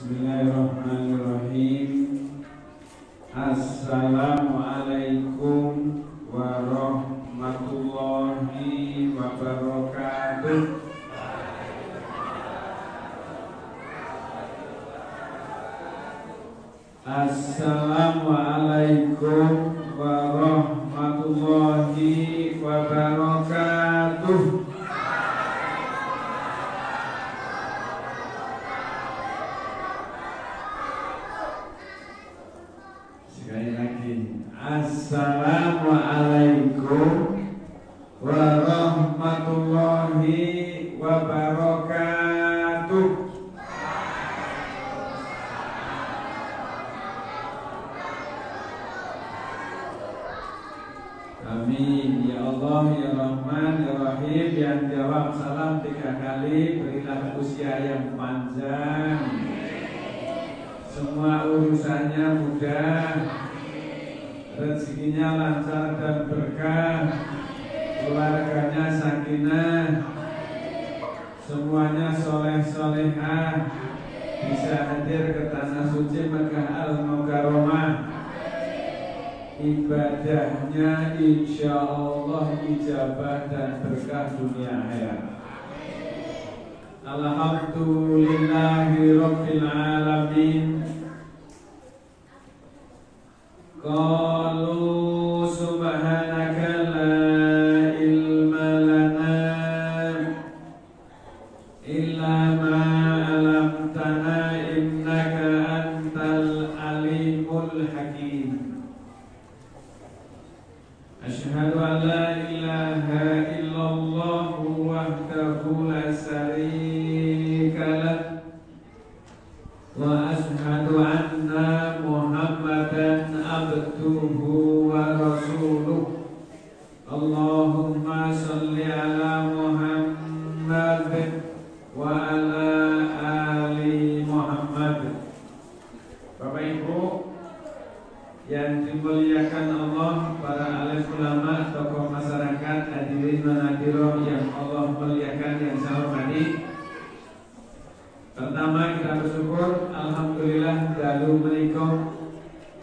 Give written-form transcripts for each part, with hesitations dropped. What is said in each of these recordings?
Bismillahirrahmanirrahim. Assalamualaikum warahmatullahi wabarakatuh. Assalamualaikum warahmatullahi wabarakatuh. Sekali lagi, assalamualaikum warahmatullahi wabarakatuh. Amin ya Allah ya Rahman ya Rahim. Yang jawab salam 3 kali, berilah usia yang panjang, semua urusannya mudah, rezekinya lancar dan berkah, keluarganya sakinah, semuanya soleh-solehah, bisa hadir ke tanah suci Mekah Al-Mukarramah. Ibadahnya insya Allah ijabah dan berkah dunia akhirat. Alhamdulillahi Rabbil Alamin. Qalu subhanaka la ilma lana illa ma 'allamtana innaka antal alimul hakim. Asyhadu an la ilaha illallah wahdahu la syarika lah wa asyhadu anna Muhammadan abduhu wa rasuluh. Allahumma salli ala Muhammad wa ala ali Muhammad. Bapak Ibu yang dimuliakan Allah, para alim ulama, tokoh masyarakat, hadirin wa hadiroh yang Allah muliakan, yang saya hormati. Pertama kita bersyukur, alhamdulillah dalu menikah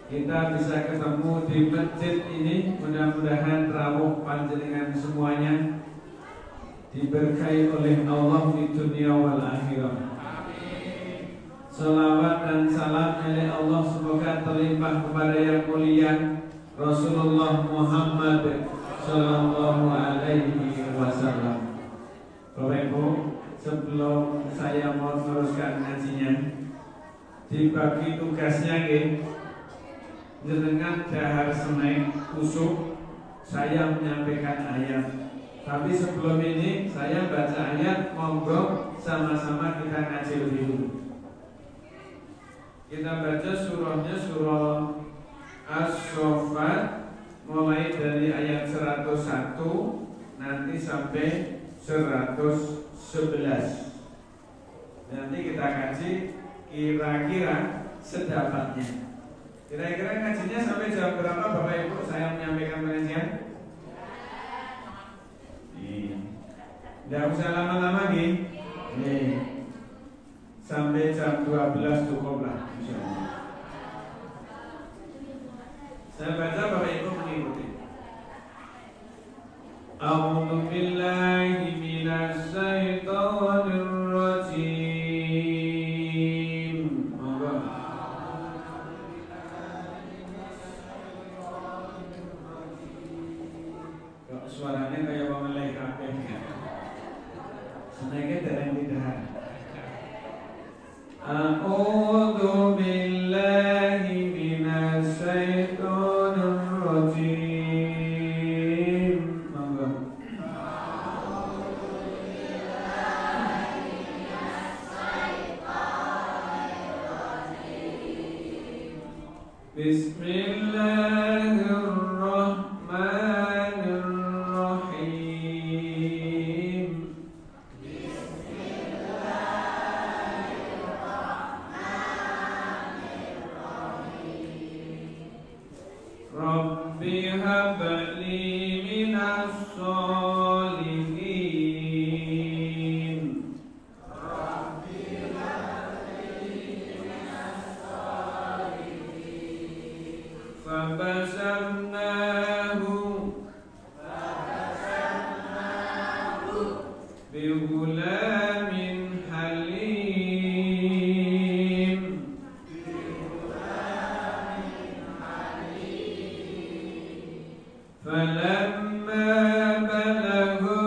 kita bisa ketemu di masjid ini. Mudah-mudahan rawuh panjenengan semuanya diberkahi oleh Allah di dunia wal akhirah. Salawat dan salam dari Allah semoga terlimpah kepada yang mulia Rasulullah Muhammad Sallallahu Alaihi Wasallam. Bapak Ibu, sebelum saya mau meneruskan ngajinya, dibagi tugasnya jenengan dahar seneng kusuk, saya menyampaikan ayat. Tapi sebelum ini saya baca ayat, monggo sama-sama kita ngaji lebih dulu. Kita baca surahnya, surah As-Saffat, mulai dari ayat 101 nanti sampai 111. Nanti kita kaji kira-kira sedapatnya. Kira-kira ngajinya sampai jam berapa Bapak Ibu saya menyampaikan pengajian? Tidak usah lama-lama nih. Sampai jam 12 cukup lah. Saya baca, Bapak Ibu mengikuti. A'udzu billahi minasy syaithanir rajim. Kok suaranya kayak wong lek kabeh. Senenge dereng didahar. A'udzu billahi minasy syaithanir rajim. Monggo. A'udzu billahi minasy syaithanir rajim. Bismillahirrahmanirrahim. Rabbi habli minas solihin. Rabbi habli Fabasarnahu bighulamin halim. Falamma balagha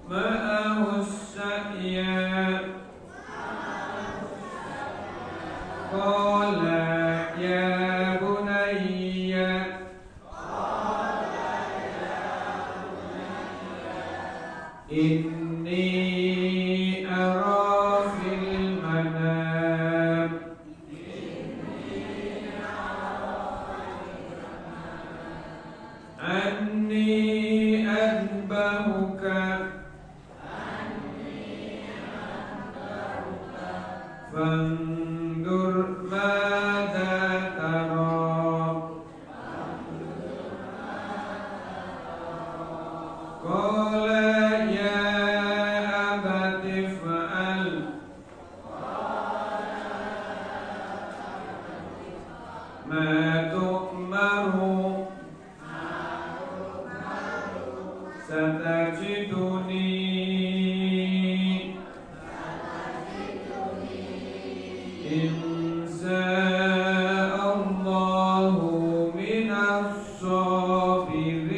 ma'ahu as-sa'ya qala ya bunayya inni ara fil manam anni adbahuka fandur madza tara qala ya abati fa'al ma tu'maru satajiduni insyaallahu minas sabirin.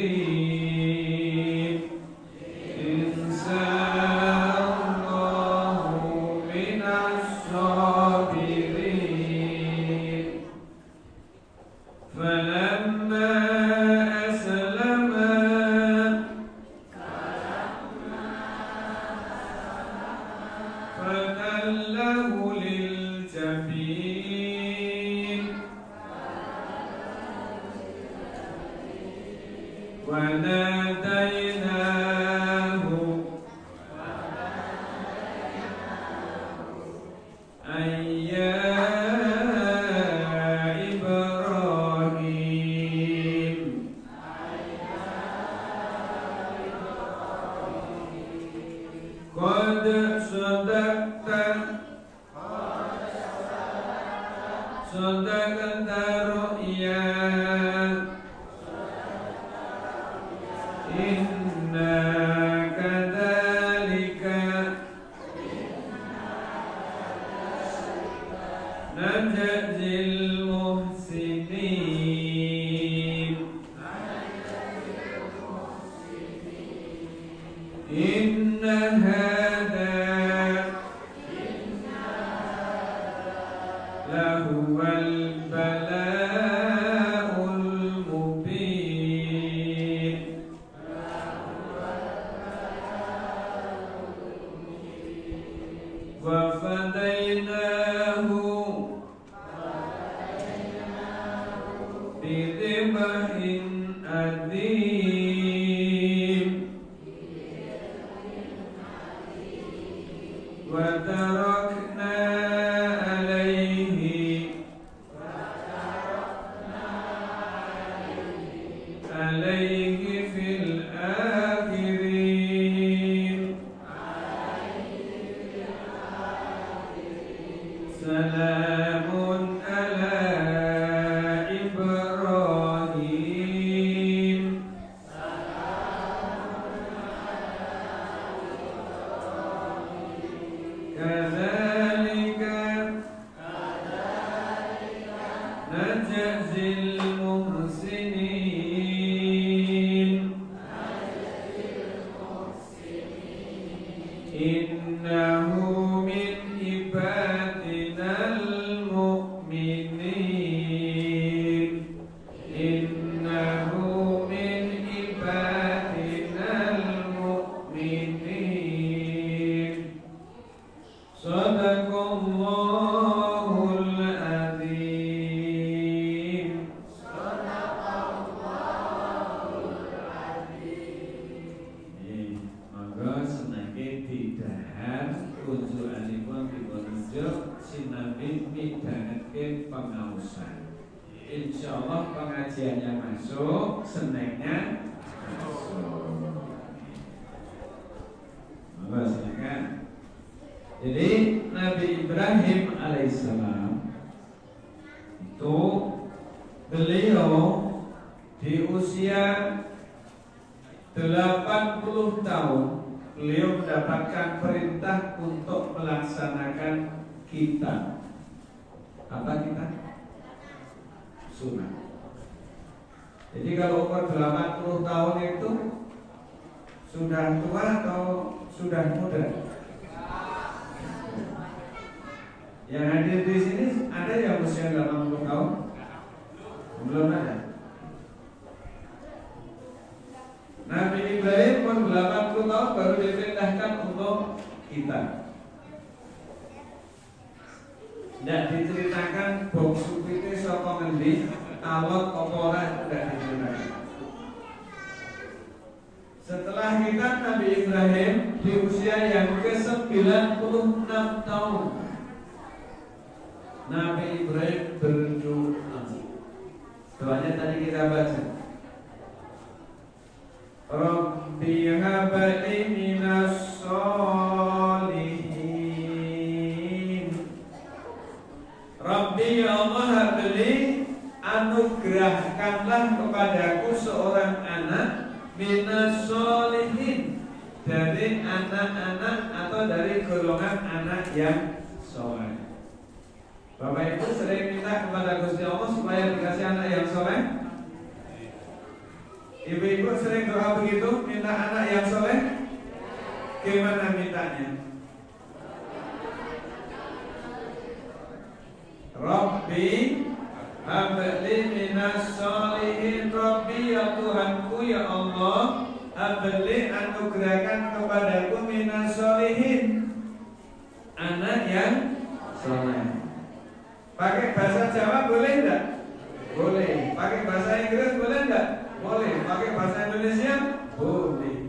Insyaallahu minas sabirin. Falamma aslama fatallahu lil jabin wa nadainahu ayya Ibrahim qad sadaqta ru'ya inna kadzalika najzil muhsinin. Inna hadha lahuwal bala'ul mubin. Wa fadainahu bidhibhin adzim wa tarakna alayhi fil akhirin. Salamun ala Ibrahim. Kadzalika najzil muhsinin. Innahu min ibadinal mu'minin. Innahu min ibadinal mu'minin. Sadaqallahul adzim. Maka senake didahar unjukanipun dipununjuk sinambi midhangetke pengausan. Insyaallah pengajiannya masuk, seneknya masuk. Maka silakan. Jadi Nabi Ibrahim alaihissalam itu beliau di usia 80 tahun beliau mendapatkan perintah untuk melaksanakan kitab. Apa kitab? Sunnah. Jadi kalau umur 80 tahun itu sudah tua atau sudah muda? Yang hadir di sini ada yang usia 80 tahun? Belum ada. Nabi Ibrahim pun 80 tahun baru diperintahkan untuk kita. Tidak diceritakan boksu pite saka ngendi, alot oporan tidak diceritakan. Setelah kita Nabi Ibrahim di usia yang ke-96 tahun, Nabi Ibrahim berdoa. Doanya tadi kita baca. Rabbi habli minas sholihin. Rabbi ya Allah habli, anugerahkanlah kepadaku seorang anak minas sholihin, dari anak-anak atau dari golongan anak yang soleh. Bapak Ibu sering minta kepada Gusti Allah supaya dikasih anak yang soleh. Ibu-ibu sering doa begitu, minta anak yang soleh. Gimana mintanya? Rabbi habli minas sholihin. Rabbi ya Tuhanku ya Allah, habli anugerahkan kepadaku minas sholihin, anak yang soleh. Pakai bahasa Jawa boleh enggak? Boleh. Pakai bahasa Inggris boleh enggak? Boleh. Pakai bahasa Indonesia? Boleh.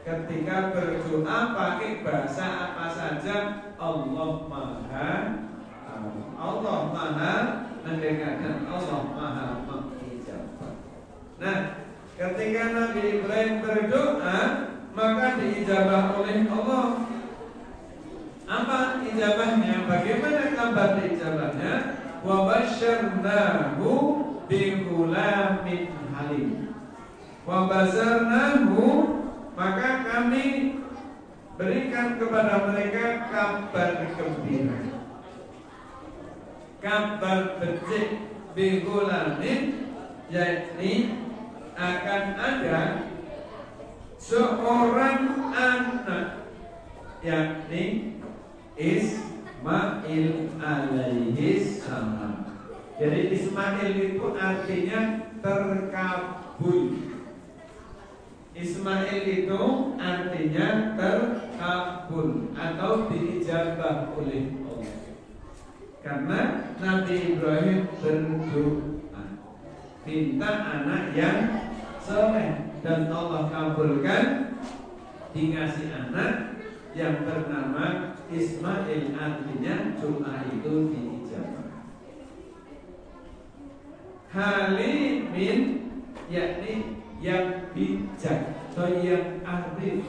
Ketika berdoa pakai bahasa apa saja, Allah Maha mendengarkan, Allah Maha mengijabah. Nah, ketika Nabi Ibrahim berdoa, maka diijabah oleh Allah. Apa ijabahnya? Bagaimana kabar ijabahnya? Wa basyarnahu bi ghulamin halim. Wa basarnahu, maka kami berikan kepada mereka kabar gembira, kabar becik bi ghulamin, yakni akan ada seorang anak, yakni Ismail alaihi salam. Jadi Ismail itu artinya terkabul. Ismail itu artinya terkabul atau diijabah oleh Allah. Karena Nabi Ibrahim berdoa minta anak yang soleh, dan Allah kabulkan, dikasih anak yang bernama Ismail, artinya doa itu diijabah. Halimin, yakni yang bijak atau yang arif,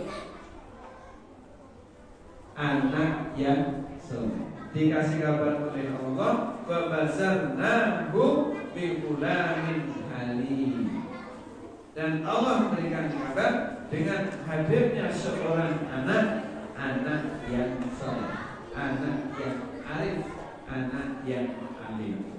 anak yang soleh. Dikasih kabar oleh Allah, wa basarnahu bi ghulamin halim, dan Allah memberikan kabar dengan hadirnya seorang anak yang soleh, anak yang arif, anak yang alim.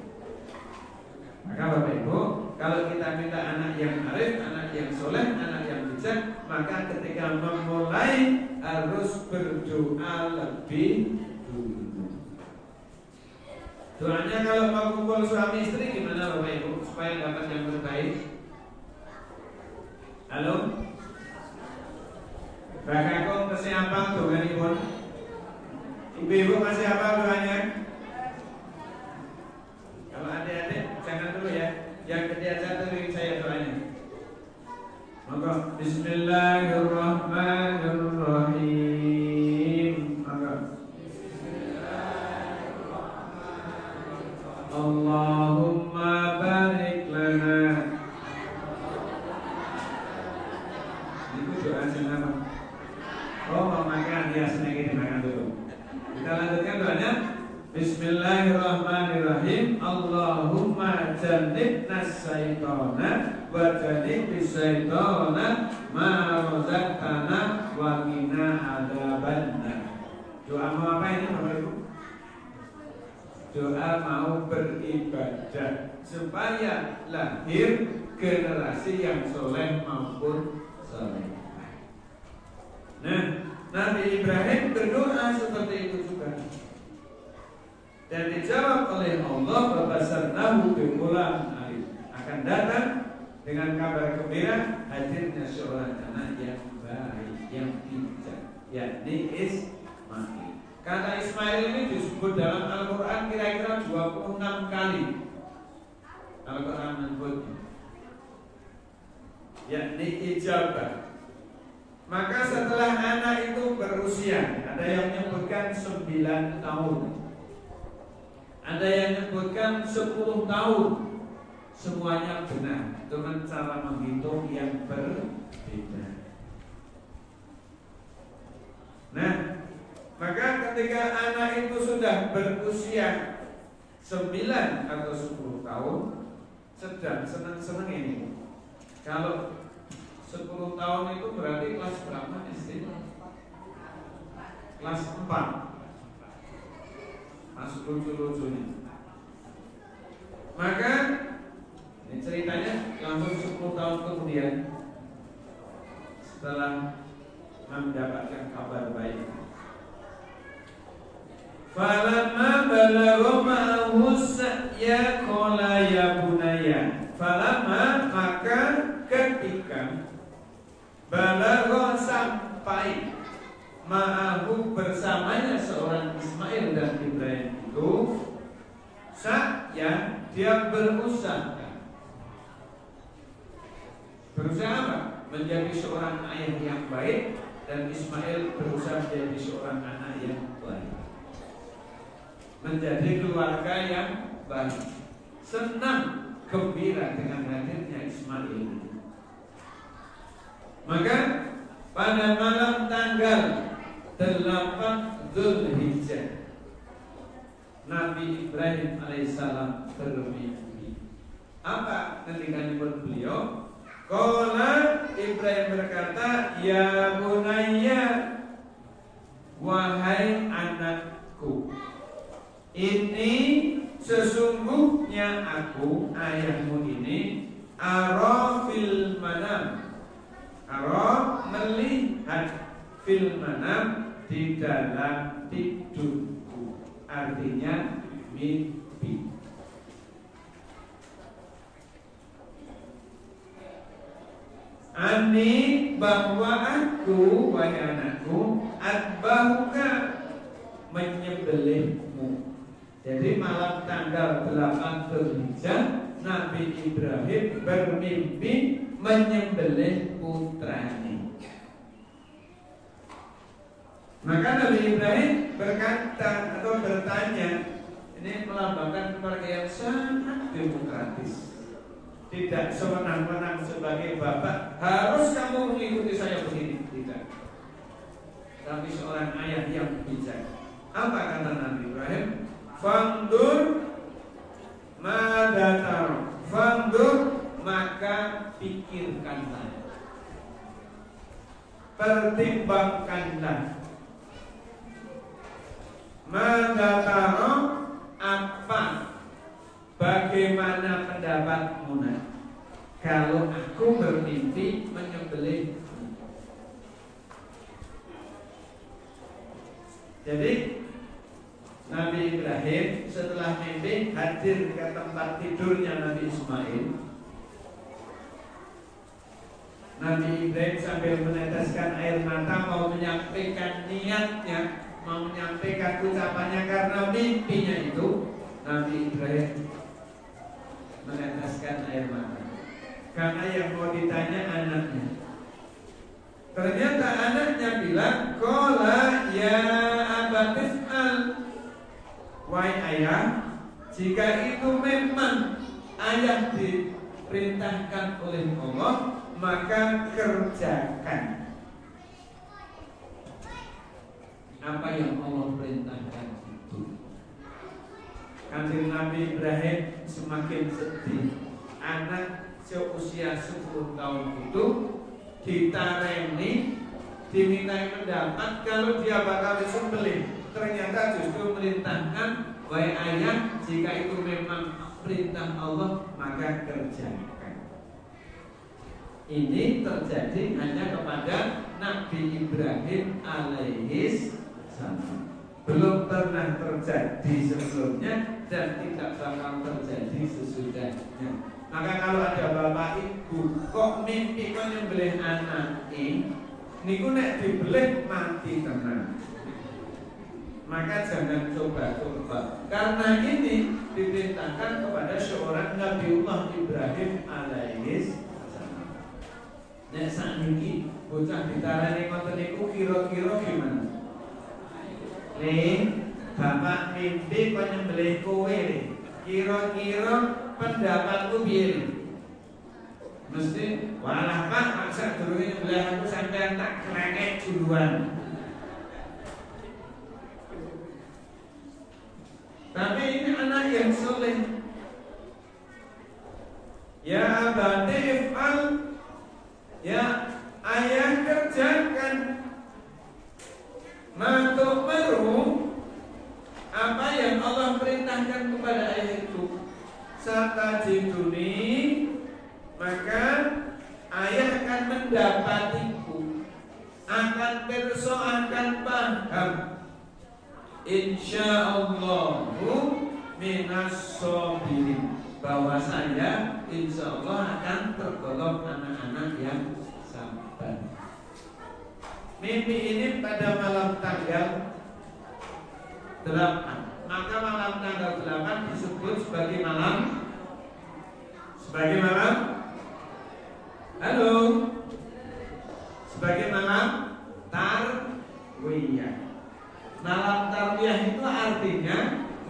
Maka Bapak Ibu, kalau kita minta anak yang arif, anak yang soleh, anak yang bijak, maka ketika memulai harus berdoa lebih dulu. Doanya kalau mau kumpul suami istri gimana Bapak Ibu supaya dapat yang terbaik? Halo? Bagaimana masih apa doanya? Ibu-ibu masih apa doanya? Kalau adik-adik jangan dulu ya. Yang ketiga satu saya doanya. Maka Bismillahirrahmanirrahim. Maka Allahumma barik lana. Itu doa siapa? Oh mau makan ya, senang ini makan dulu. Kita lanjutkan doanya. Bismillahirrahmanirrahim. Allahumma jannibnas syaitana wa jannibis syaitana ma razaqtana wa qina adzabannar. Doa mau apa ini Bapak Ibu? Doa mau beribadah supaya lahir generasi yang soleh maupun soleh. Nah, Nabi Ibrahim berdoa seperti itu juga, dan dijawab oleh Allah, babasarnahu biqulam alim. Akan datang dengan kabar gembira hadirnya seorang anak yang baik, yang bijak, yakni Ismail. Kata Ismail ini disebut dalam Al-Quran kira-kira 26 kali. Al-Quran menyebutnya, yakni ijabah. Maka setelah anak itu berusia, ada yang menyebutkan 9 tahun, ada yang menyebutkan 10 tahun. Semuanya benar, cuma cara menghitung yang berbeda. Nah, maka ketika anak itu sudah berusia 9 atau 10 tahun, sedang senang-senang ini. Kalau 10 tahun itu berarti kelas berapa SD? Kelas 4. Masuk lucu-lucunya. Maka ini ceritanya langsung 10 tahun kemudian, setelah mendapatkan kabar baik, falamma balagha ma'ahu sa'ya qala ya bunayya. Falamma, maka ketika balagha sampai ma'ahu bersamanya seorang Ismail dan Ibrahim itu, sa'ya dia berusaha. Berusaha apa? Menjadi seorang ayah yang baik, dan Ismail berusaha menjadi seorang anak yang baik, menjadi keluarga yang baik. Senang gembira dengan hadirnya Ismail. Maka pada malam tanggal 8 Dzulhijjah, Nabi Ibrahim alaihissalam bermimpi. Apa ketika beliau? Qala, Ibrahim berkata, ya bunayya, wahai anakku, ini sesungguhnya aku ayahmu ini ara fil manam. Ara melihat, fil manam di dalam tidurku, artinya mimpi. Ani, bahwa aku, wahai anakku, adbahuka, menyembelihmu. Jadi malam tanggal 8 Dzulhijjah, Nabi Ibrahim bermimpi menyembelih putranya. Maka Nabi Ibrahim berkata atau bertanya, ini melambangkan keluarga yang sangat demokratis. Tidak sewenang-wenang sebagai bapak, harus kamu mengikuti saya begini. Tidak. Tapi seorang ayah yang bijak. Apa kata Nabi Ibrahim? Fandur madatar. Fandur, maka pikirkanlah, pertimbangkanlah. Madataro, apa, bagaimana pendapatmu kalau aku bermimpi menyembelih? Jadi Nabi Ibrahim setelah mimpi hadir ke tempat tidurnya Nabi Ismail. Nabi Ibrahim sambil meneteskan air mata mau menyampaikan niatnya, mau menyampaikan ucapannya karena mimpinya itu. Nabi Ibrahim meneteskan air mata karena yang mau ditanya anaknya. Ternyata anaknya bilang, qala ya abatis al, wahai ayah, jika itu memang ayah diperintahkan oleh Allah, maka kerjakan apa yang Allah perintahkan. Kanjeng Nabi Ibrahim semakin sedih. Anak seusia 10 tahun itu ditareni, dimintai pendapat kalau dia bakal disembelih. Ternyata justru merintahkan, wahai ayah, jika itu memang perintah Allah maka kerjakan. Ini terjadi hanya kepada Nabi Ibrahim alaihis salam. Belum pernah terjadi sebelumnya dan tidak bakal terjadi sesudahnya. Maka kalau ada bapak ibu kok mimpi kok nyembelih anak niku nek dibelih mati tenang. Maka jangan coba-coba. Karena ini diperintahkan kepada seorang Nabiullah Ibrahim alaihis salam. Nek sakniki bocah ditarani ngoten niku kira-kira gimana? Bapak mimpi kok nyembelih kowe, kira-kira pendapatku piye? Mesti walah Pak, maksa durunge nyembelih aku sampean tak krengek duluan. Tapi ini anak yang soleh. Ya abadi if'al, ya ayah kerjakan. Matuk meru apa yang Allah perintahkan kepada ayah itu. Satajiduni, maka ayah akan mendapatiku, akan perso, akan paham. Insyaallahu minas sabirin, bahwa saya insyaallah akan tergolong anak-anak yang sabar. Mimpi ini pada malam tanggal 8. Maka malam tanggal 8 disebut sebagai malam halo, sebagai malam tarwiyah. Malam tarwiyah itu artinya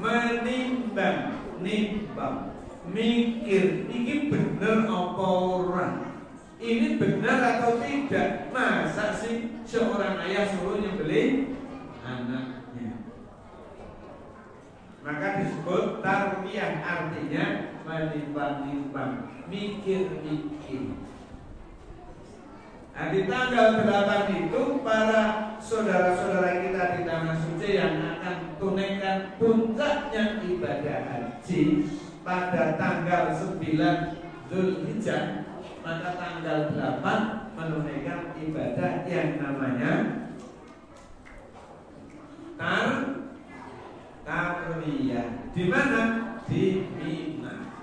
menimbang, mikir, ini bener apa orang, ini benar atau tidak. Masa sih seorang ayah suruh nyembelih anaknya? Maka disebut tarbiyah, artinya menimbang-nimbang, mikir-mikir. Nah, di tanggal 8 itu para saudara-saudara kita di tanah suci yang akan tunaikan puncaknya ibadah haji pada tanggal 9 Dzulhijjah, maka tanggal 8 menunaikan ibadah yang namanya tarwiyah. Di mana? Di Mina.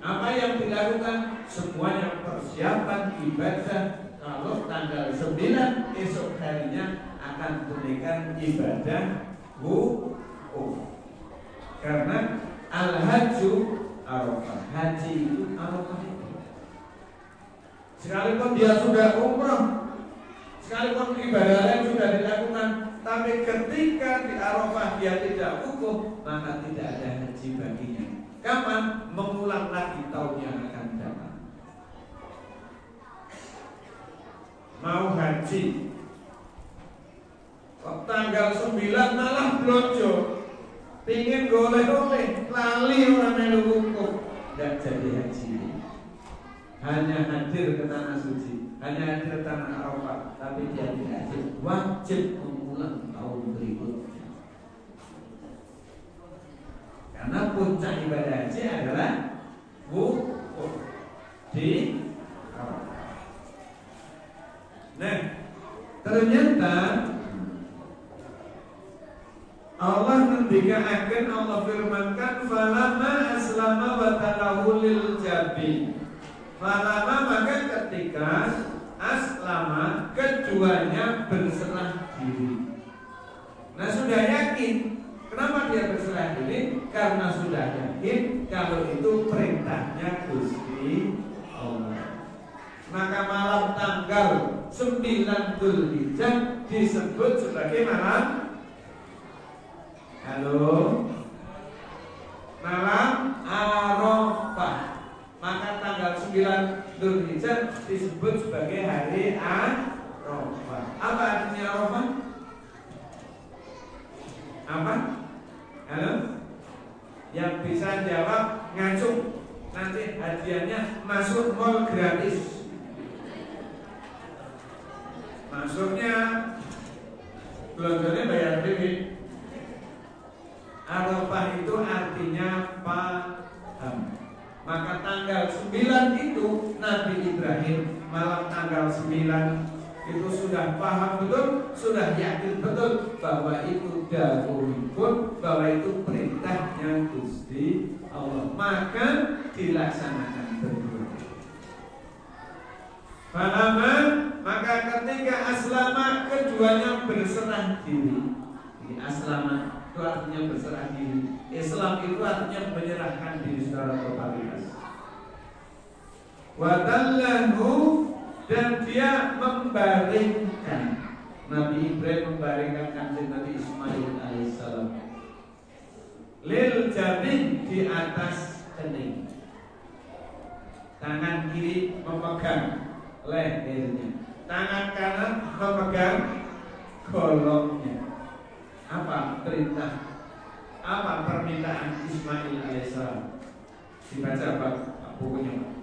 Apa yang dilakukan? Semuanya persiapan ibadah. Kalau tanggal 9 esok harinya akan tunaikan ibadah wukuf. Karena al-hajju Arafah, haji itu Arafah itu. Sekalipun dia sudah umrah, sekalipun ibadah lain sudah dilakukan, tapi ketika di Arafah dia tidak wukuf, maka tidak ada haji baginya. Kapan? Mengulang lagi tahun yang akan datang. Mau haji kok tanggal 9 malah blonjo, pingin goleh-goleh, lali orang melu wukuf, tidak jadi haji. Hanya hadir ke tanah suci, hanya hadir ke tanah Arafah, tapi dia tidak hadir. Wajib mengulang tahun berikutnya. Karena puncak ibadah haji adalah wukuf di Arafah. Nah, ternyata Allah ngendikaken, Allah firmankan, falamma aslama wa talahu lil jabin. Falamma, maka ketika aslama, keduanya berserah diri. Nah, sudah yakin. Kenapa dia berserah diri? Karena sudah yakin kalau itu perintahnya Gusti Allah. Maka malam tanggal 9 Dzulhijjah disebut sebagai malam malam Arafah. Maka tanggal 9 Dzulhijjah disebut sebagai hari Arafah. Apa artinya Arafah? Apa? Halo? Yang bisa jawab ngacung. Nanti hadiahnya masuk mall gratis. Masuknya belanjanya bayar duit. Arafah itu artinya paham. Maka tanggal 9 itu Nabi Ibrahim malam tanggal 9 itu sudah paham betul, sudah yakin betul bahwa itu dahulu, bahwa itu perintahnya Gusti Allah. Maka dilaksanakan berdua. Fahaman, maka ketika aslama keduanya berserah diri. Aslama itu artinya berserah diri. Islam itu artinya menyerahkan diri secara totalitas. Wadallahu, dan dia membaringkan, Nabi Ibrahim membaringkan kanjeng Nabi Ismail alaihissalam lil jabin, di atas kening. Tangan kiri memegang lehernya, tangan kanan memegang golongnya. Apa perintah, apa permintaan Ismail alaihissalam? Dibaca Pak bukunya.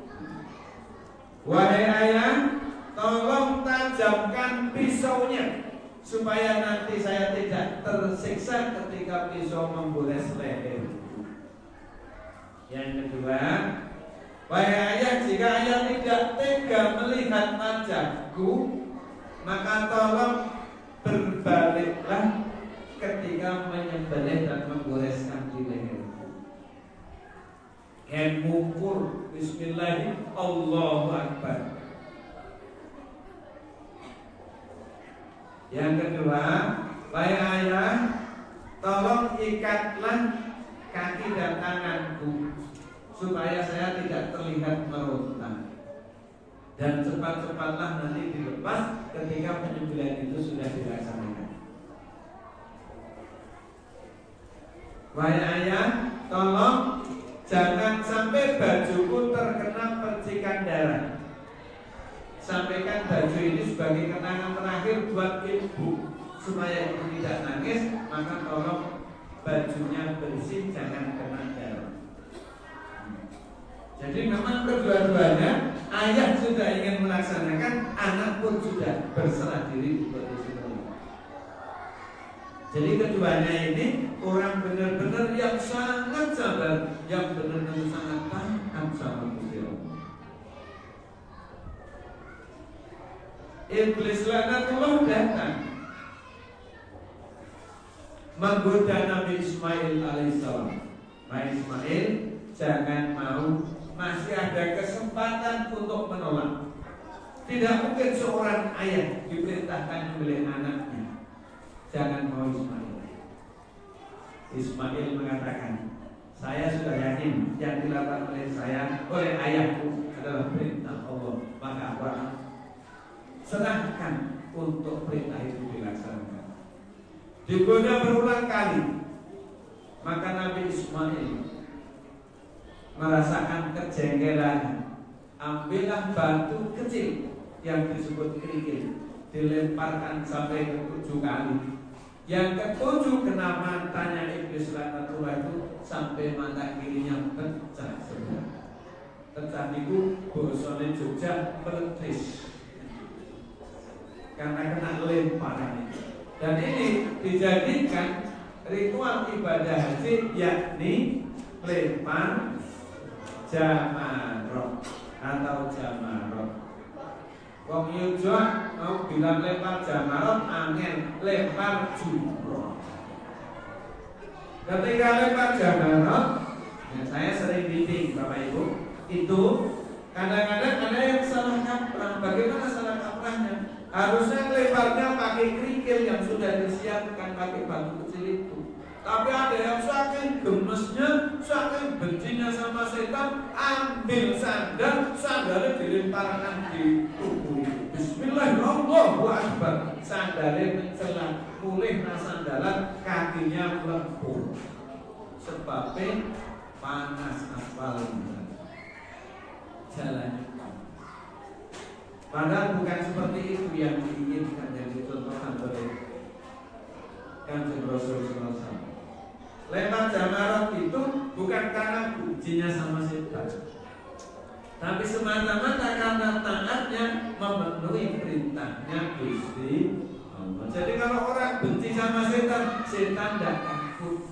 Wahai ayah, tolong tajamkan pisaunya supaya nanti saya tidak tersiksa ketika pisau memberes leher. Yang kedua, wahai ayah, jika ayah tidak tega melihat wajahku, maka tolong berbaliklah ketika menyembelih dan menggoreskan di leherku. Yang mukul bismillahirrahmanirrahim, Allahu Akbar. Yang kedua, wahai ayah, tolong ikatlah kaki dan tanganku supaya saya tidak terlihat meronta, dan cepat-cepatlah nanti dilepas ketika penyembelihan itu sudah dilaksanakan. Wahai ayah, tolong jangan sampai bajuku terkena percikan darah. Sampaikan baju ini sebagai kenangan terakhir buat ibu, supaya ibu tidak nangis. Maka tolong bajunya bersih, jangan kena darah. Jadi memang kedua-duanya, ayah sudah ingin melaksanakan, anak pun sudah berserah diri untuk itu. Jadi keduanya ini orang benar-benar yang sangat sabar, yang benar-benar sangat taat sama Gusti Allah. Iblis laknatullah datang menggoda Nabi Ismail alaihissalam. Nabi Ismail, jangan mau, masih ada kesempatan untuk menolak. Tidak mungkin seorang ayah diperintahkan oleh anaknya. Jangan mau Ismail. Ismail mengatakan, saya sudah yakin yang dilakukan oleh saya, oleh ayahku adalah perintah Allah. Maka apa? Serahkan untuk perintah itu dilaksanakan. Digoda berulang kali, maka Nabi Ismail merasakan kejengkelan. Ambillah batu kecil yang disebut kerikil, dilemparkan sampai ke 7 kali. Yang ke-7 kena matanya iblis laknatullah itu sampai mata kirinya pecah sebelah. Pecah itu bosone Jogja meletis karena kena lemparan itu. Dan ini dijadikan ritual ibadah haji, yakni lempar jamarot atau jamarot. Wong Yogyo mau bilang lempar jamarot, angin lempar jumroh. Ketika lempar jamarot, ya saya sering meeting Bapak Ibu, itu kadang-kadang ada yang salah kaprah. Bagaimana salah kaprahnya? Harusnya lemparnya pakai kerikil yang sudah disiapkan, pakai batu kecil itu. Tapi ada yang saking gemesnya, saking bencinya sama setan, ambil sandal, sandalnya dilemparkan di tubuh. Bismillahirrahmanirrahim. Sandalnya mencelat, mulih sandalan, kakinya melempur. Sebabnya panas aspal jalannya. Padahal bukan seperti itu yang diinginkan, yang dicontohkan oleh Kanjeng Rasul SAW. Lempar jamarot itu bukan karena ujinya sama setan, tapi semata-mata karena taatnya memenuhi perintahnya Gusti Allah. Jadi kalau orang benci sama setan, setan tidak takut.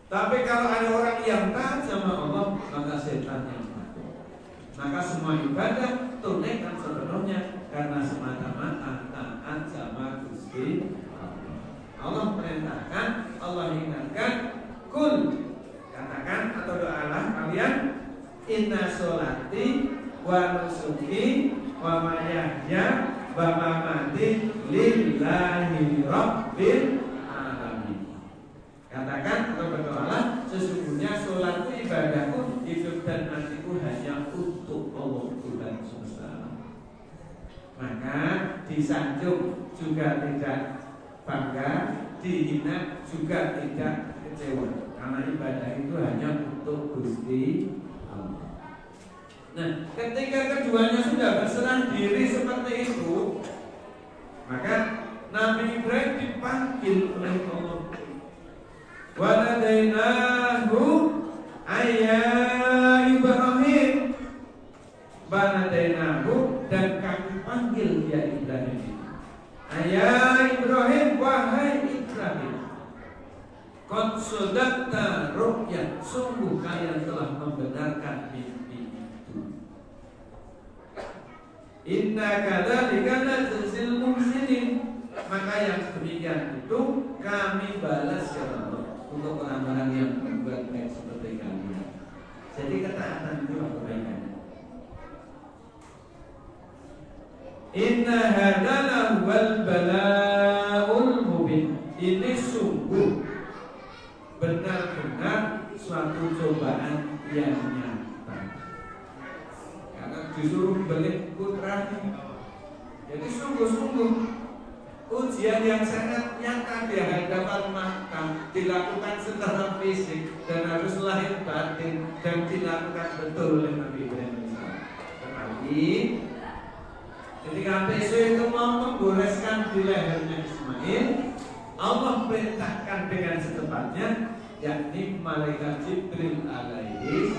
Tapi kalau ada orang yang taat sama Allah, maka setan yang takut. Maka semua ibadah tunaikan sepenuhnya karena semata-mata taat sama Gusti Allah. Allah perintahkan, Allah ingatkan, kul, katakan atau doalah kalian, inna sholati wa nusuki wa mahyaya wa mamati lillahi rabbil alamin. Katakan atau berdoalah, sesungguhnya sholatku, ibadahku, hidup dan matiku hanya untuk Allah Tuhan semesta alam. Maka disanjung juga tidak bangga, dihina juga tidak kecewa, karena ibadah itu hanya untuk Gusti Allah. Nah, ketika keduanya sudah berserah diri seperti itu, maka Nabi Ibrahim dipanggil oleh Allah. Wa nadainahu ayya Ibrahim. Wa nadainahu, dan kami panggil dia Ibrahim. Ayya Ibrahim, wahai Ibrahim. Qad sadaqta ru'ya, sungguh kalian telah membenarkan mimpi itu. Inna kadzalika najzil muhsinin, maka yang demikian itu kami balas ya Allah untuk orang-orang yang berbuat baik seperti kalian. Jadi ketaatan itu kebaikan. Inna hadalahu wal bala'ul mubin, ini sungguh benar-benar suatu cobaan yang nyata. Karena disuruh balik putranya. Jadi sungguh-sungguh ujian yang sangat nyata di hadapan mata, dilakukan secara fisik dan harus lahir batin, dan dilakukan betul oleh Nabi Ibrahim. Tetapi ketika Besok itu mau menggoreskan di lehernya Ismail, Allah perintahkan dengan secepatnya, yakni malaikat Jibril alaihi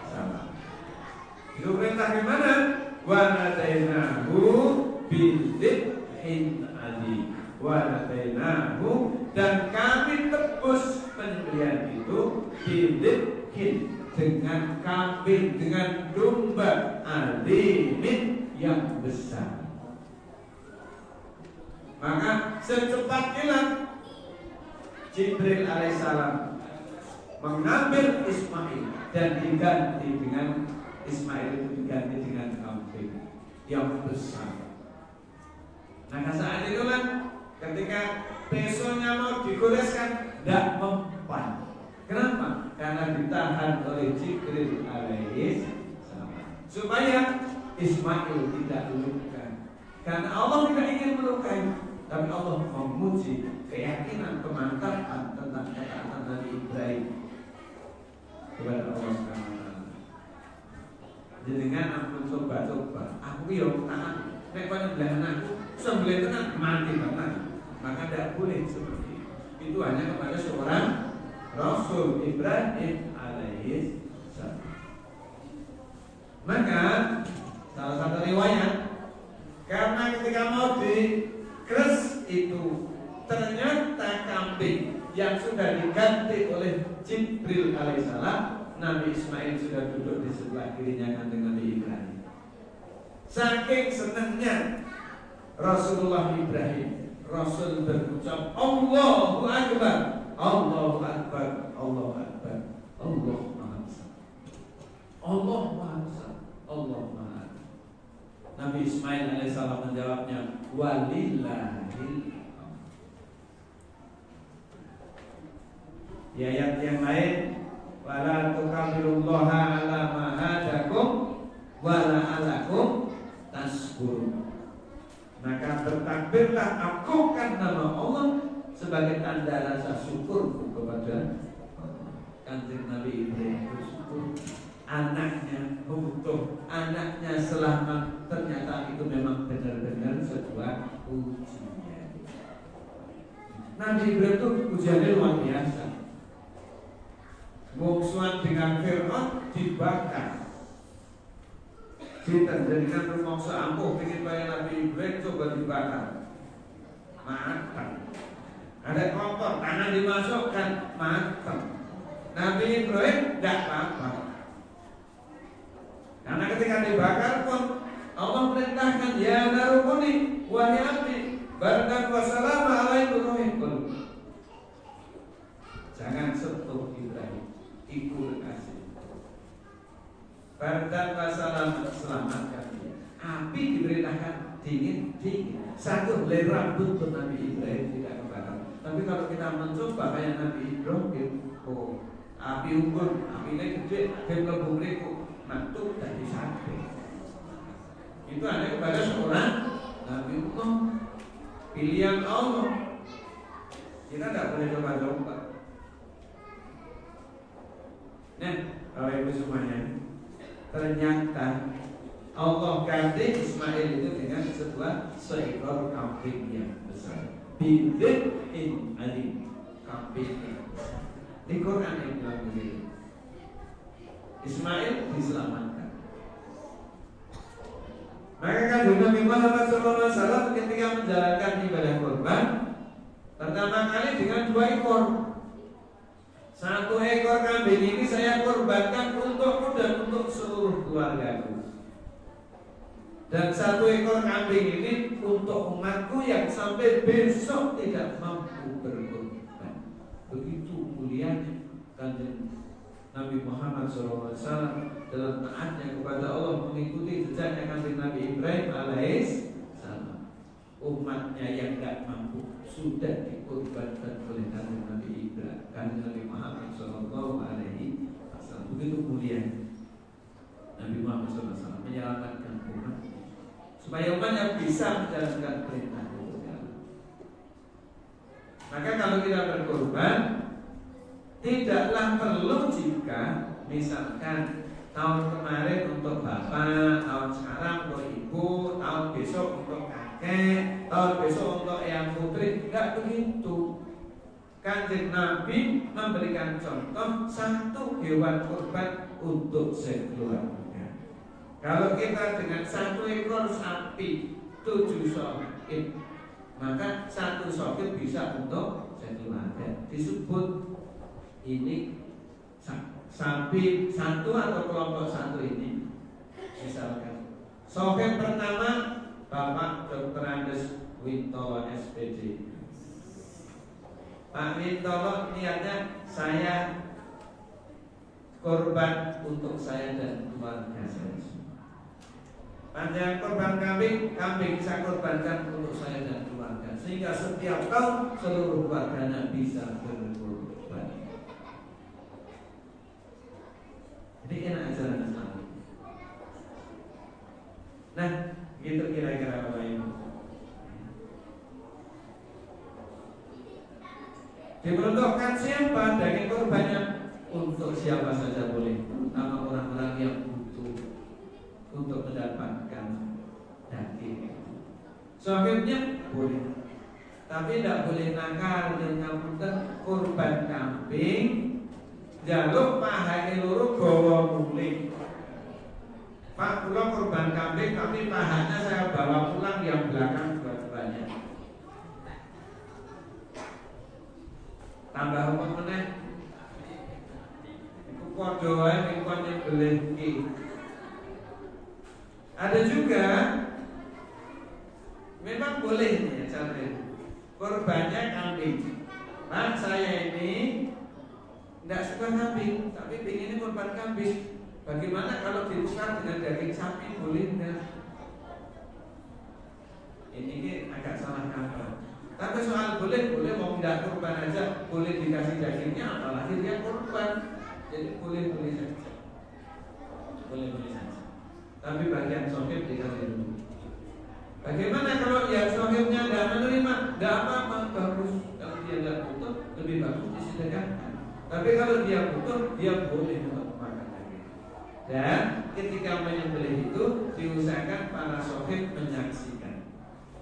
salam. Itu perintah gimana? Wa nadainahu bidzibhin adi. Wa nadainahu, dan kami tebus penyembelihan itu bidzibhin, dengan kambing, dengan domba alimin yang besar. Maka secepat kilat Jibril alaihissalam mengambil Ismail dan diganti dengan Ismail itu diganti dengan kambing yang besar. Maka saat itulah ketika pesonya mau digoreskan, tidak mempan. Kenapa? Karena ditahan oleh Jibril alaihissalam supaya Ismail tidak melukai. Karena Allah tidak ingin melukai, tapi Allah memuji keyakinan, kemantapan tentang ketaatan Nabi Ibrahim kepada Allah SWT. Jenengan ampun coba-coba, aku yang taat, nek kono belah anakku sembelih tenan mati tenan. Maka tidak boleh seperti itu. Itu hanya kepada seorang Rasul Ibrahim alaihi salam. Maka salah satu riwayat, karena ketika mau dikeres itu ternyata kambing yang sudah diganti oleh Jibril alaihissalam, Nabi Ismail sudah duduk di sebelah kirinya kanjeng Nabi Ibrahim. Saking senangnya Rasulullah Ibrahim, Rasul berucap Allahu Akbar, Allahu Akbar, Allahu Akbar, Allah Maha Besar, Allah Maha Besar, Allah Maha. Nabi Ismail alaihissalam menjawabnya, walillahil. Di ayat yang lain, wala tukabirullaha ala ma hadakum wala alakum tasbur. Maka bertakbirlah, agungkan nama Allah sebagai tanda rasa syukur kepada kanjeng Nabi Ibrahim. Bersyukur anaknya utuh, anaknya selamat, ternyata itu memang benar-benar sebuah ujian. Nabi Ibrahim itu ujiannya luar biasa. bungsuan dengan Fir'aun dibakar. Kita jadikan rumongso ampuh pengen bayar Nabi Ibrahim coba dibakar. Matang. Ada kotor, tangan dimasukkan, matang. Nabi Ibrahim tidak apa-apa. Karena ketika dibakar pun Allah perintahkan ya narukuni wahai api barakan wassalamu ala Ibrahim. Jangan sentuh Ibrahim, ikut kasih. Barakan wassalamu, selamatkan dia. Api diperintahkan dingin. Satu helai rambut untuk Nabi Ibrahim tidak kebakar. Tapi kalau kita mencoba kayak Nabi Ibrahim, api ukur, apinya gede, api mlebu mriku, mantuk dari sate. Itu ada kepada seorang Nabi Allah, pilihan Allah. Kita tidak boleh coba-coba. Nah, Bapak Ibu semuanya, ternyata Allah ganti Ismail itu dengan sebuah seekor kambing yang besar. Bidin alim, kambing yang besar. Di Quran yang bilang begitu. Ismail diselamatkan. Maka kandung Nabi Muhammad SAW ketika menjalankan ibadah kurban, pertama kali dengan 2 ekor. 1 ekor kambing ini saya kurbankan untukku dan untuk seluruh keluargaku. Dan 1 ekor kambing ini untuk umatku yang sampai besok tidak mampu berkorban. Begitu mulianya kanjeng Nabi Muhammad SAW dalam taatnya kepada Allah, mengikuti jejaknya kanjeng Nabi Ibrahim alaihissalam. Umatnya yang tidak mampu sudah dikorbankan oleh kanjeng Nabi Ibrahim, kanjeng Nabi Muhammad SAW. Begitu mulianya Nabi Muhammad SAW menyelamatkan umat supaya umatnya bisa menjalankan perintah Allah. Maka kalau kita berkorban, tidaklah perlu jika misalkan tahun kemarin untuk bapak, tahun sekarang untuk ibu, tahun besok untuk kakek, tahun besok untuk eyang putri. Enggak begitu. Kanjeng Nabi memberikan contoh 1 hewan kurban untuk sekeluarga. Kalau kita dengan 1 ekor sapi 7 sohib, maka 1 sohib bisa untuk sekeluarga. Disebut ini sapi 1 atau kelompok 1 ini. Misalkan sohib pertama Bapak Dr. Andes Wintolo SPD. Pak Wintolo niatnya saya korban untuk saya dan keluarga saya. Panjang korban kambing saya korbankan untuk saya dan keluarga, sehingga setiap tahun seluruh keluarganya bisa berkorban. Jadi enak ajaran Islam. Nah, gitu kira-kira Bapak Ibu. Diperuntukkan siapa daging korbannya? Untuk siapa saja boleh, terutama orang-orang yang untuk mendapatkan daging. Sohibnya boleh, tapi tidak boleh nakal dengan kurban kambing jaluk paha loro gawa muling. Pak, kula kurban kambing tapi pahanya saya bawa pulang yang belakang dua-duanya. Tambah apa meneh? Iku padha wae mingkon yang beleh iki. Ada juga memang boleh ya sampai korbannya kambing. Pak, saya ini tidak suka kambing, tapi pengennya korban kambing. Bagaimana kalau ditukar dengan daging sapi, boleh enggak? Ini agak salah kaprah. Tapi soal boleh mau tidak korban aja, boleh dikasih dagingnya, apalagi dia korban. Jadi boleh saja. Boleh saja. Tapi bagian sohib dikasih dulu. Bagaimana kalau yang sohibnya tidak menerima? Tidak apa-apa, bagus. Kalau dia tidak butuh, lebih bagus disedekahkan. Tapi kalau dia butuh, dia boleh untuk makan lagi. Dan ketika menyembelih itu diusahakan para sohib menyaksikan.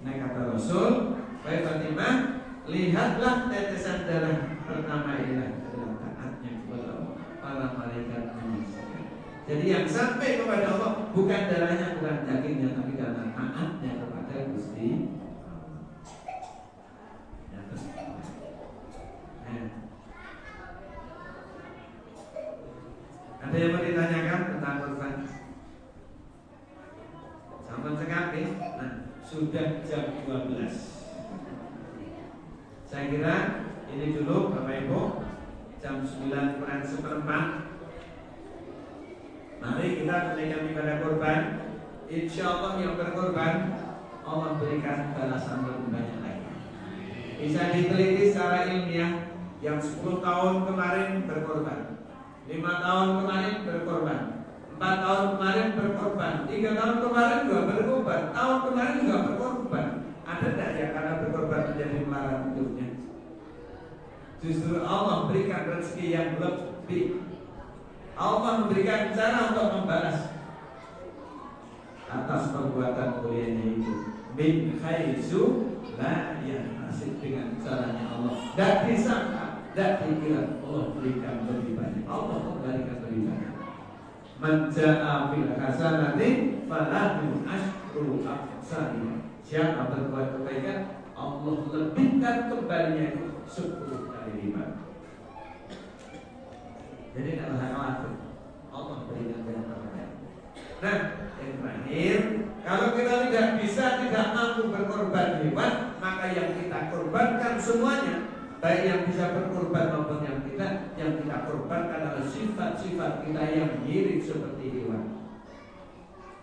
Nah kata Rasul, wahai Fatimah, lihatlah tetesan darah pertama ialah dalam taatnya kepada Allah. para malaikat menyaksikan. Jadi yang sampai kepada Allah bukan darahnya, bukan dagingnya, tapi karena taatnya kepada Gusti Allah. Ada yang mau ditanyakan tentang kurban? Sampun sekali. Nah, sudah jam 12. Saya kira ini dulu Bapak Ibu. Jam 9 kurang seperempat. Mari kita tunaikan ibadah kurban. Insya Allah yang berkorban Allah berikan balasan lebih banyak lagi. Bisa diteliti secara ilmiah. Yang 10 tahun kemarin berkorban, 5 tahun kemarin berkorban, 4 tahun kemarin berkorban, 3 tahun kemarin juga berkorban, tahun kemarin juga berkorban. Ada tidak ya karena berkorban menjadi melarat hidupnya? Justru Allah berikan rezeki yang lebih. Allah memberikan cara untuk membalas atas perbuatan mulianya itu. Min haitsu la yahtasib, dengan caranya Allah. Tidak disangka, tidak dikira Allah berikan lebih banyak. Allah memberikan lebih banyak. Man jaa bil hasanati falahu asyru amsalihha. Siapa berbuat kebaikan, Allah lebihkan kembalinya itu 10 kali lipat. Jadi tidak usah khawatir, Allah berikan banyak kebaikan. Nah, yang terakhir, kalau kita tidak mampu berkorban hewan, maka yang kita korbankan semuanya, baik yang bisa berkorban maupun yang kita korbankan adalah sifat-sifat kita yang mirip seperti hewan.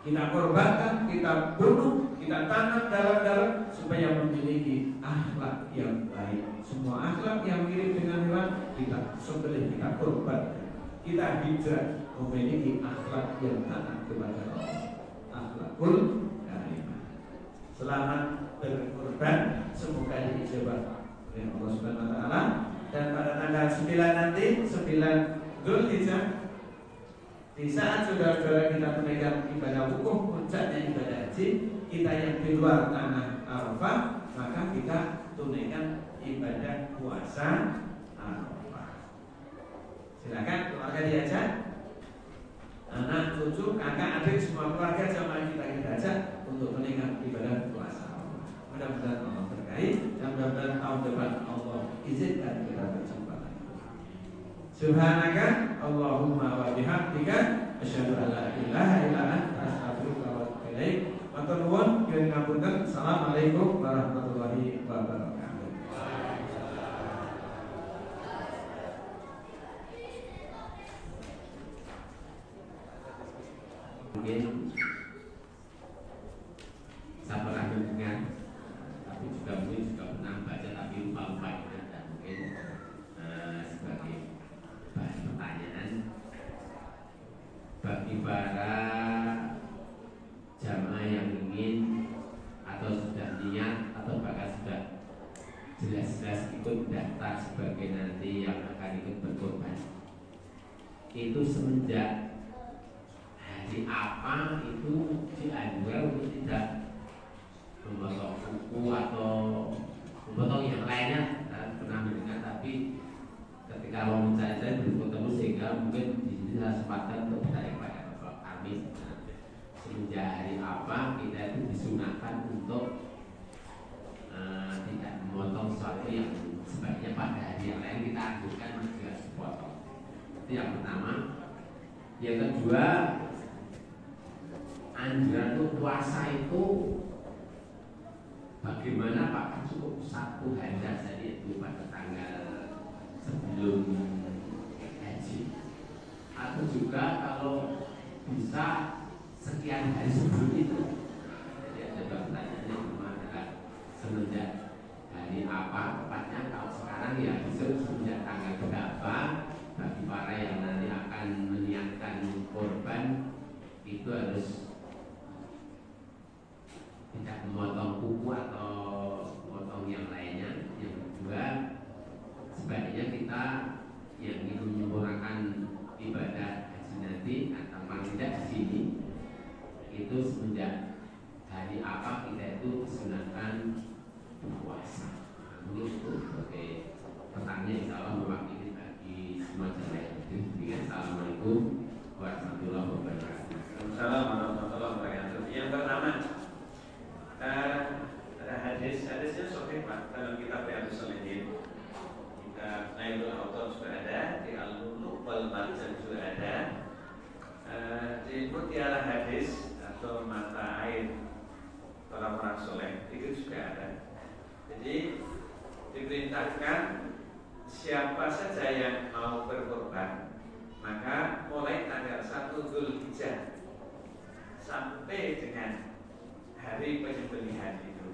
Kita korbankan, kita bunuh, kita tanam dalam-dalam supaya memiliki akhlak yang baik. Semua akhlak yang mirip dengan hewan kita sembelih, kita korban. Kita hijrah memiliki akhlak yang taat kepada Allah. Akhlakul karimah. Selamat berkorban, semoga diijabah oleh Allah Subhanahu wa taala. Dan pada tanggal 9 nanti, 9 Dzulhijjah, di saat saudara-saudara kita tunaikan ibadah wukuf, puncaknya ibadah haji, kita yang di luar tanah Arafah, maka kita tunaikan ibadah puasa Arafah. Silakan keluarga diajak, anak, cucu, kakak, adik, semua keluarga jamaah kita ajak untuk tunaikan ibadah puasa Arafah. Mudah-mudahan Allah berkahi dan mudah-mudahan tahun depan Allah izinkan kita berjumpa lagi. Subhanaka Allahumma wa bihamdika asyhadu an la ilaha illa anta astaghfiruka wa atubu ilaik. Matur nuwun, nyuwun ngapunten. Assalamualaikum warahmatullahi wabarakatuh. Mungkin saya pernah mendengar, tapi juga pernah baca, tapi lupa ingat, dan mungkin sebagai bahan pertanyaan bagi para jamaah yang ingin atau sudah niat atau bahkan sudah jelas-jelas ikut daftar sebagai nanti yang akan ikut berkorban, itu semenjak hari apa itu dianjurkan untuk tidak memotong kuku atau memotong yang lainnya. Saya pernah mendengar, tapi ketika wawancara saya belum ketemu, sehingga mungkin di sini saya sempatkan untuk bertanya kepada Bapak Amis, semenjak hari apa kita itu disunahkan untuk tidak memotong sesuatu yang sebaiknya pada hari yang lain kita anjurkan juga dipotong. Itu yang pertama. Yang kedua, anjuran untuk puasa itu bagaimana Pak? Cukup 1 hari saja, itu pada tanggal sebelum haji, atau juga kalau bisa sekian hari sebelum itu. Jadi ada pertanyaannya cuma adalah semenjak hari apa tepatnya. Kalau sekarang ya bisa semenjak tanggal berapa bagi para yang nanti akan meniatkan korban itu harus tidak memotong kuku atau memotong yang lainnya. Yang kedua, sebaiknya kita yang ingin menyempurnakan ibadah haji nanti atau paling tidak di sini itu semenjak hari apa kita itu disunahkan berpuasa. Mungkin itu sebagai pertanyaan, insya Allah mewakili bagi semua jemaah. Dengan kitab Riyadhus Shalihin, kitab Nailul Awtar sudah ada, di Al-Lulu wal Marjan sudah ada, di Mutiara Hadis atau Mata Air orang-orang soleh itu juga ada. Jadi diperintahkan siapa saja yang mau berkorban, maka mulai tanggal 1 Dzulhijjah sampai dengan hari penyembelihan itu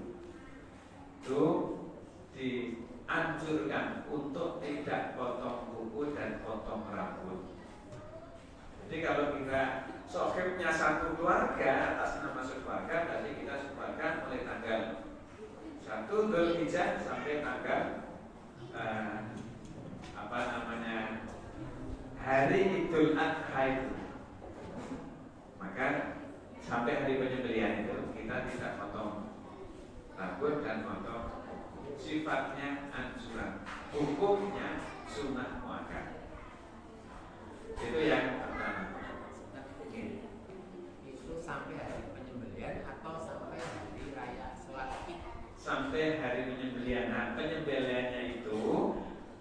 dianjurkan untuk tidak potong kuku dan potong rambut. Jadi kalau kita sohibnya satu keluarga atas nama sekeluarga, berarti kita sekeluarga mulai tanggal 1 Dzulhijjah sampai tanggal hari Idul Adha itu. Maka sampai hari penyembelihan itu kita tidak potong rambut dan potong, sifatnya anjuran, hukumnya sunnah muakkad. Itu yang pertama. Itu sampai hari penyembelihan atau sampai hari raya sholat Id? Sampai hari penyembelihan. Nah, penyembelihannya itu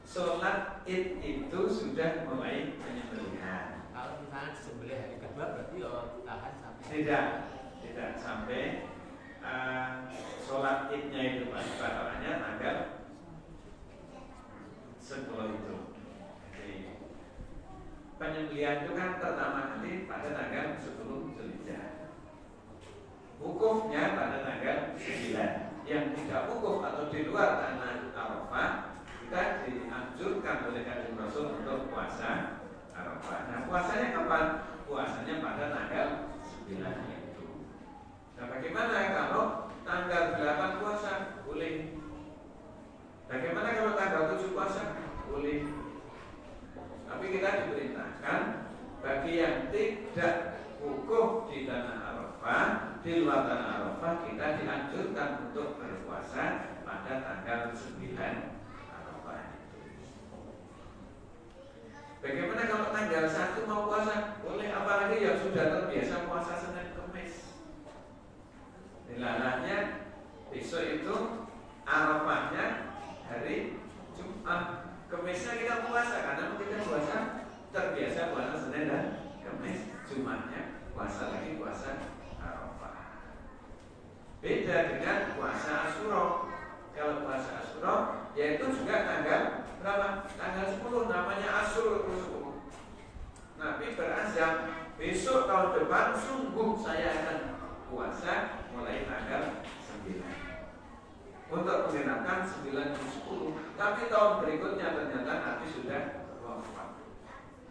sholat Id itu sudah mulai penyembelihan. Kalau misalnya disembelih hari kedua berarti tahan sampai? Tidak sampai sholat Idnya itu patokannya tanggal 10 itu. Penyembelihan itu kan pertama kali pada tanggal 10 Dzulhijjah. Wukufnya pada tanggal 9. Yang tidak wukuf atau di luar tanah Arafah, kita dianjurkan oleh Kanjeng Rasul untuk puasa Arafah. Nah, puasanya kapan? Puasanya pada tanggal 9 itu. Nah, bagaimana kalau tanggal 8 puasa? Boleh. Bagaimana kalau tanggal 7 puasa? Boleh. Tapi kita diperintahkan bagi yang tidak wukuf di tanah Arafah, di luar tanah Arafah, kita dianjurkan untuk berpuasa pada tanggal 9 Arafah itu. Bagaimana kalau tanggal 1 mau puasa? Boleh, apalagi yang sudah terbiasa puasa Senin Kemis. Dilarangnya besok itu Arafahnya hari Jumat. Kemisnya kita puasa karena kita puasa terbiasa puasa Senin dan Kemis. Jumatnya puasa lagi puasa Arafah. Beda dengan puasa Asyura. Kalau puasa Asyura yaitu juga tanggal berapa? Tanggal 10, namanya Asyura 10. Nabi berazam, besok tahun depan sungguh saya akan puasa mulai tanggal 9. Untuk menggenapkan 9 dan 10. Tapi tahun berikutnya ternyata Nabi sudah wafat.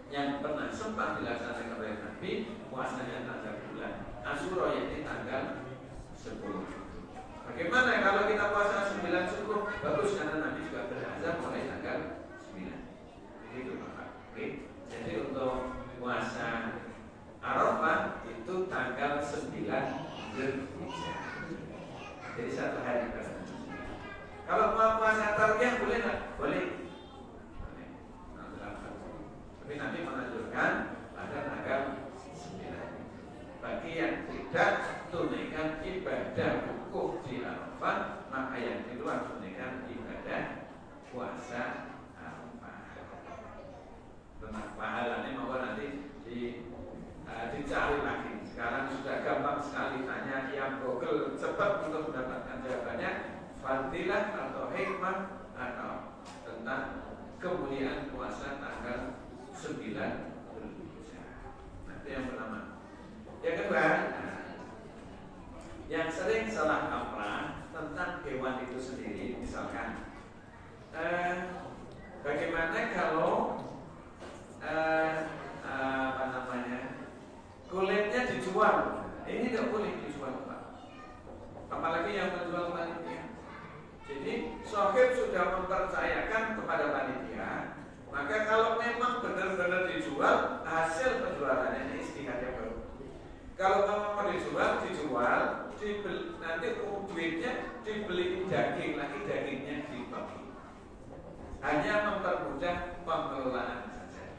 Yang pernah sempat dilaksanakan oleh Nabi puasanya tanggal bulan Asyura, yaitu tanggal 10. Bagaimana kalau kita puasa 9 10? Bagus, karena Nabi juga berazam mulai tanggal 9. Itu Bapak. Oke. Jadi untuk puasa Arafah itu tanggal 9 Dzulhijjah. Jadi satu hari berarti. Kalau mau puasa tarawih boleh nggak? Boleh. Tapi nanti menanjurkan pada tanggal 9. Bagi yang tidak tunaikan ibadah wukuf di Arafah, maka yang di luar tunaikan ibadah puasa Arafah. Tentang pahalanya mau nanti dicari lagi. Sekarang sudah gampang sekali, tanya yang Google cepat untuk mendapatkan jawabannya. Fadilah atau hikmah atau tentang kemuliaan puasa tanggal 9 Dzulhijjah. Nah, itu yang pertama. Yang kedua, yang sering salah kaprah tentang hewan itu sendiri, misalkan bagaimana kalau kulitnya dijual? Ini tidak boleh dijual, Pak. Apalagi yang menjual panitia. Jadi sohib sudah mempercayakan kepada panitia, maka kalau memang benar-benar dijual, hasil penjualannya ini istihad yang baru. Kalau memang mau dijual, nanti duitnya dibeli daging lagi, dagingnya dibagi. Hanya mempermudah pengelolaan saja.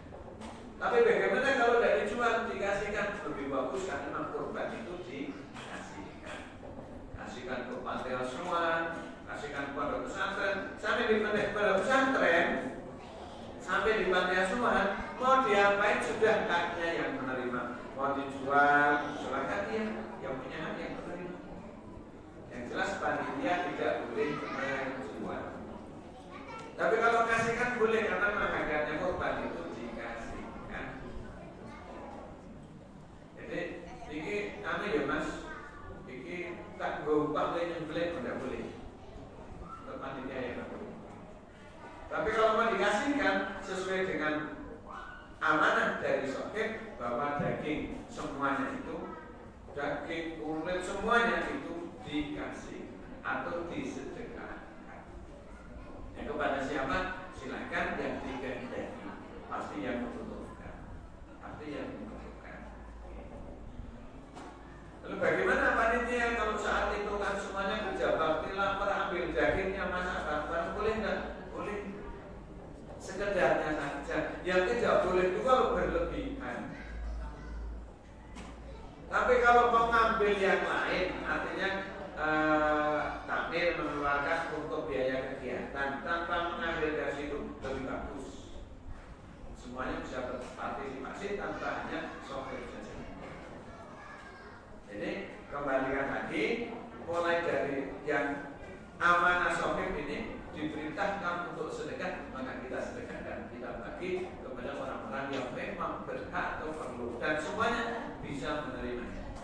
Tapi bagaimana kalau tidak dijual, dikasihkan? Lebih bagus karena memang kurban itu dikasihkan. Kasihkan ke pantai asuhan, kasihkan kepada pesantren, sampai di pesantren, sampai di panti asuhan, mau diapain sudah haknya yang menerima. Mau dijual, silakan dia yang punya hak yang menerima. Yang jelas panitia tidak boleh menjual. Tapi kalau kasihkan boleh, karena haknya korban itu dikasihkan. Jadi ini kami ya mas, ini tak gombang nyembelih tidak boleh. Untuk panitia ya tak boleh. Tapi kalau mau dikasihkan sesuai dengan amanah dari sokip bahwa daging semuanya itu, daging kulit semuanya itu dikasih atau disedekahkan. Yang kepada siapa? Silakan yang dikehendaki. Pasti yang membutuhkan. Pasti yang membutuhkan. Lalu bagaimana panitia kalau saat itu kan semuanya kerja bakti, lapar, ambil dagingnya, masak bareng, boleh enggak? Boleh. Sekedarnya saja. Yang tidak boleh itu kalau berlebihan. Tapi kalau mau ngambil yang lain, artinya takmir mengeluarkan untuk biaya kegiatan tanpa mengambil dari situ lebih bagus. Semuanya bisa berpartisipasi tanpa hanya sopir saja. Jadi kembalikan lagi, mulai dari yang amanah sopir ini diperintahkan untuk sedekah, maka kita sedekahkan, kita bagi kepada orang-orang yang memang berhak atau perlu, dan semuanya bisa menerimanya.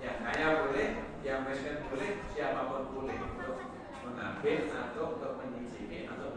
Yang kaya boleh, yang miskin boleh, siapapun boleh untuk mengambil atau untuk menyicipi atau